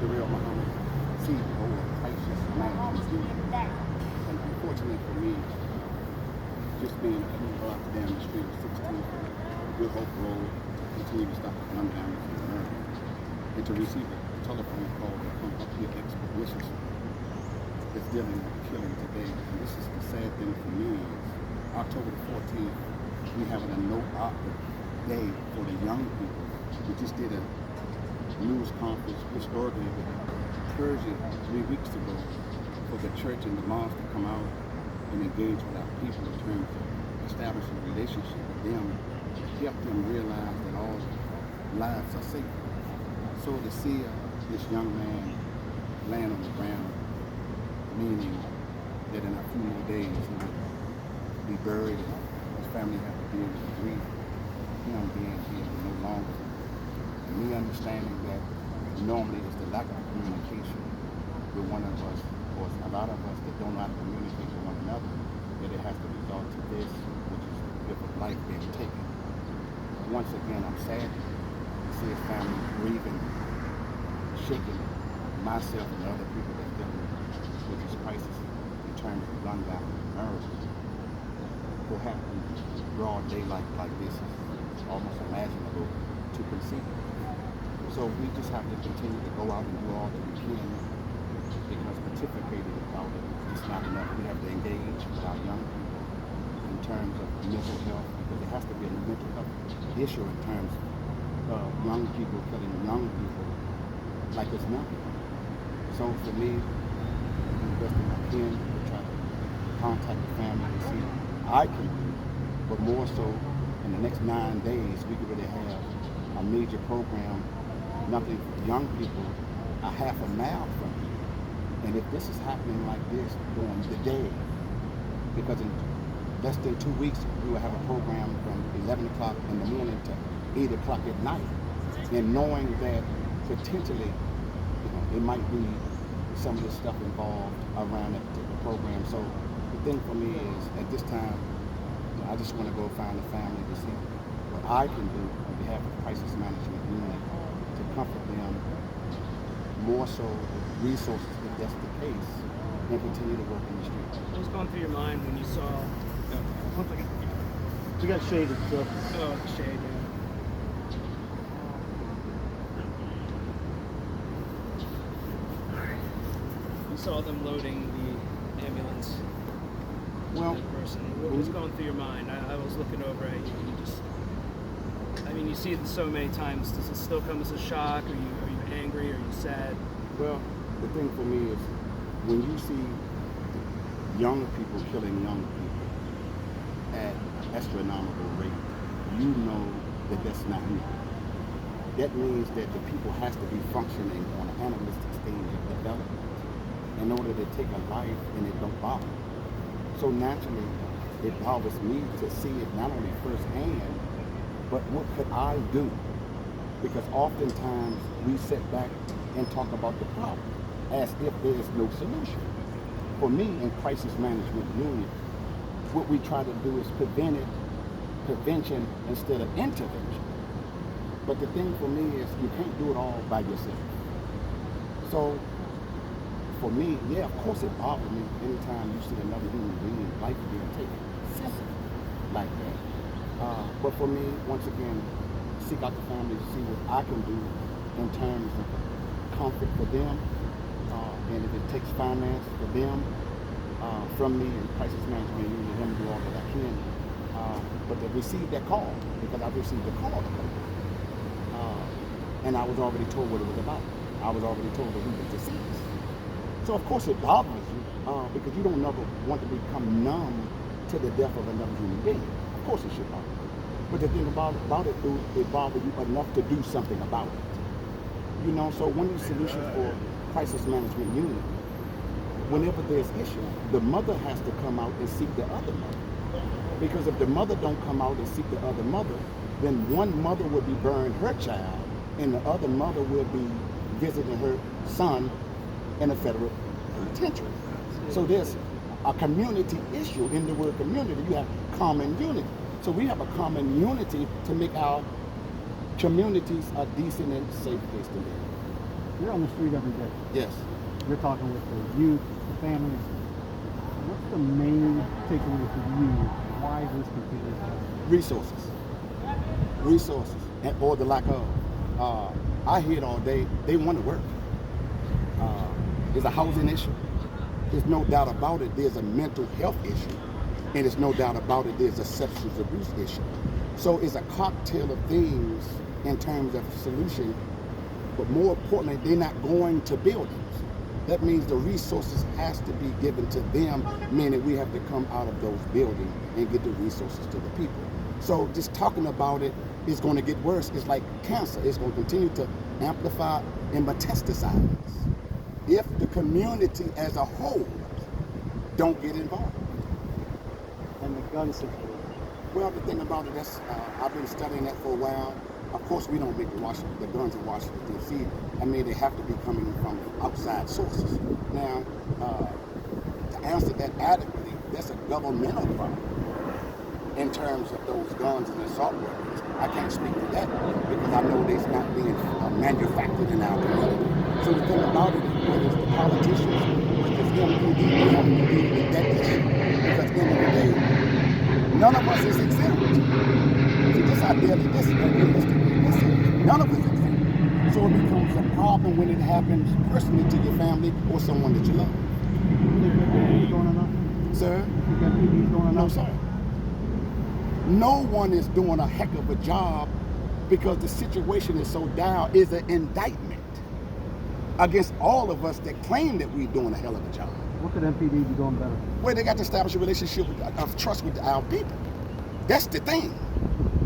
Dyrell, CEO of Crisis Management. And unfortunately for me, just being a few blocks down the street of 16th, Good Hope Road, continue to stop the gun damage in America, and to receive a telephone call to come up here expeditiously is dealing with killing today. And this is the sad thing for me is October the 14th, we having a no-op day for the young people. We just did a news conference historically with Persia 3 weeks ago for the church and the mosque to come out and engage with our people in terms of establishing a relationship with them, help them realize that all lives are safe. So to see this young man land on the ground, meaning that in a few more days he would be buried and his family have to deal with grief, him being here no longer. And me understanding that normally it's the lack of communication with one of us, or a lot of us that don't know how to communicate with one another, that it has to result to this, which is the gift of life being taken. Once again, I'm sad to see his family grieving, shaking myself and other people that's dealing with this crisis in terms of gun violence in America. What happened in broad daylight like this is almost imaginable to conceive. So we just have to continue to go out and do all that we can, because pontificating about it is not enough. We have to engage with our young people in terms of mental health, because there has to be a mental health issue in terms of young people killing young people like it's nothing. So for me, I'm investing my pen to try to contact the family and see what I can do, but more so in the next 9 days, we could really have a major program, nothing for young people, a half a mile from here. And if this is happening like this during the day, because in less than 2 weeks, we will have a program from 11 o'clock in the morning to 8 o'clock at night. And knowing that potentially, it might be some of this stuff involved around that particular program. So the thing for me is, at this time, I just want to go find the family to see what I can do on behalf of the Crisis Management Unit to comfort them, more so with resources if that's the case, and continue to work in the streets. What was going through your mind when you saw? One second. We got shaded stuff. Oh, the shade. Yeah. You saw them loading the ambulance. Well, That person. What was going through your mind? I was looking over at you. You just. I mean, you see it so many times. Does it still come as a shock? Are you angry? Are you sad? well, the thing for me is, when you see young people killing young people at astronomical rate, you know that that's not new. That means that the people has to be functioning on an animalistic stage of development in order to take a life, and it don't bother. So naturally, it bothers me to see it not only firsthand, but what could I do? Because oftentimes we sit back and talk about the problem as if there is no solution. For me, in Crisis Management Unit, what we try to do is prevention instead of intervention. But the thing for me is, you can't do it all by yourself. So for me, yeah, of course it bothers me anytime you see another human being life being taken sensitive like that. But for me, once again, seek out the family to see what I can do in terms of comfort for them, and if it takes finance for them, from me and Crisis Management Unit, him do all that I can. But to receive that call, because I received a call, and I was already told what it was about. I was already told that he was deceased. So of course it bothers you, because you don't never want to become numb to the death of another human being. Of course it should bother you. But the thing about it, it bothers you enough to do something about it. So one of the solutions for Crisis Management Unit, whenever there's issue, the mother has to come out and seek the other mother. Because if the mother don't come out and seek the other mother, then one mother will be burying her child, and the other mother will be visiting her son in a federal penitentiary. So there's a community issue. In the word community, you have common unity. So we have a common unity to make our communities a decent and safe place to live. You're on the street every day. Yes. You're talking with the youth, the families. What's the main takeaway for you? Why this particular problem? Resources, or the lack of. I hear it all day. They want to work. There's a housing issue. There's no doubt about it. There's a mental health issue, and there's no doubt about it. There's a substance abuse issue. So it's a cocktail of things in terms of solution. But more importantly, they're not going to buildings. That means the resources has to be given to them, meaning we have to come out of those buildings and get the resources to the people. So just talking about it is going to get worse. It's like cancer. It's going to continue to amplify and metastasize if the community as a whole don't get involved. And the gun situation. Well, the thing about it, I've been studying that for a while. Of course, we don't make the guns in Washington, D.C. I mean, they have to be coming from outside sources. Now, to answer that adequately, that's a governmental problem in terms of those guns and assault weapons. I can't speak to that because I know they're not being manufactured in our community. So the thing about it, whether it's the politicians, whether it's MPD, they have to deal with that issue. Because at the end of the day, none of us is exempt. See, this idea that this is realistic. None of us is exempt. So it becomes a problem when it happens personally to your family or someone that you love. You going enough? Sir? You got PD's going enough? No, sir. No one is doing a heck of a job because the situation is so dire. Is an indictment against all of us that claim that we're doing a hell of a job. What could MPD be doing better? Well, they got to establish a relationship of trust with our people. That's the thing.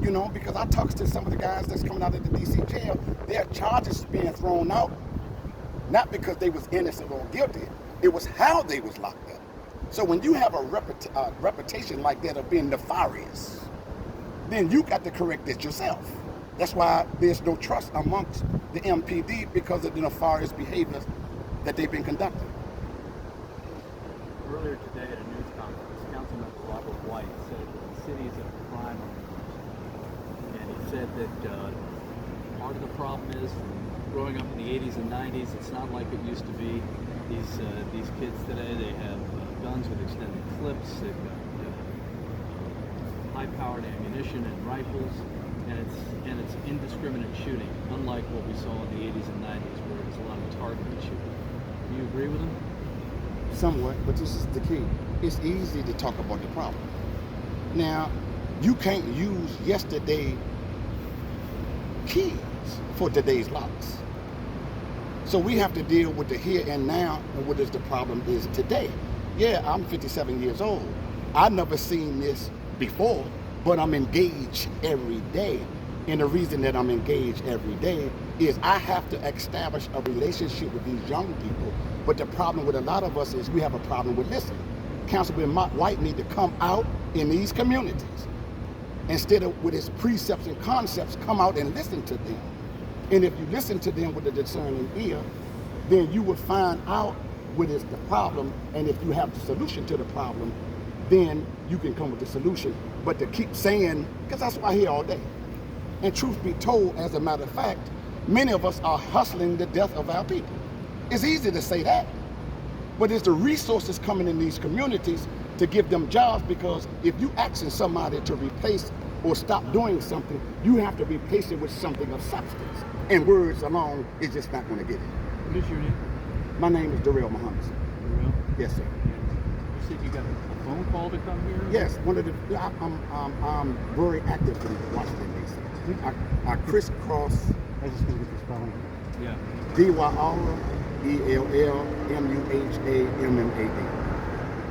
You know, because I talked to some of the guys that's coming out of the D.C. jail, their charges being thrown out, not because they was innocent or guilty, it was how they was locked up. So when you have a reputation like that of being nefarious, then you got to correct it yourself. That's why there's no trust amongst the MPD because of the nefarious behaviors that they've been conducting. Earlier today at a news conference, Councilmember Robert White said that the city is at a crime rate. And he said that part of the problem is growing up in the 80s and 90s, it's not like it used to be. These kids today, they have guns with extended clips, they've got high-powered ammunition and rifles, and it's indiscriminate shooting, unlike what we saw in the 80s and 90s where it's a lot of targeted shooting. Do you agree with him? Somewhat, but this is the key. It's easy to talk about the problem. Now, you can't use yesterday keys for today's locks. So we have to deal with the here and now and what is the problem is today. Yeah, I'm 57 years old. I've never seen this before, but I'm engaged every day. And the reason that I'm engaged every day is I have to establish a relationship with these young people. But the problem with a lot of us is we have a problem with listening. Councilman White need to come out in these communities. Instead of with his precepts and concepts, come out and listen to them. And if you listen to them with a discerning ear, then you will find out what is the problem. And if you have the solution to the problem, then you can come with the solution. But to keep saying, because that's what I hear all day. And truth be told, as a matter of fact, many of us are hustling the death of our people. It's easy to say that, but it's the resources coming in these communities to give them jobs, because if you asking somebody to replace or stop doing something, you have to replace it with something of substance. And words alone is just not going to get it. What is your name? My name is Dyrell. Dyrell? Yes, sir. You said you got a phone call to come here? Yes, I'm very active in Washington, D.C. I crisscross. I just gonna get this spelling. Yeah. Dyrell,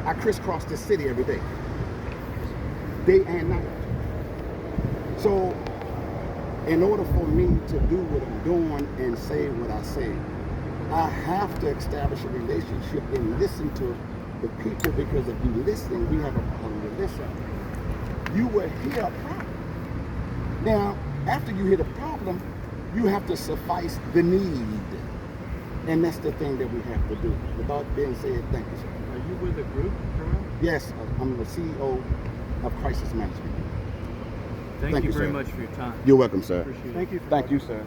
I crisscross this city every day and night. So, in order for me to do what I'm doing and say what I say, I have to establish a relationship and listen to the people, because if you listen, we have a problem with listening. You will hear a problem. Now, after you hear the problem, you have to suffice the need. And that's the thing that we have to do. With that being said, thank you, sir. Are you with a group, Dyrell? Yes, I'm the CEO of Crisis Management. Thank you you, very sir. much for your time. You're welcome, sir. Appreciate it. Thank you. Thank you, sir.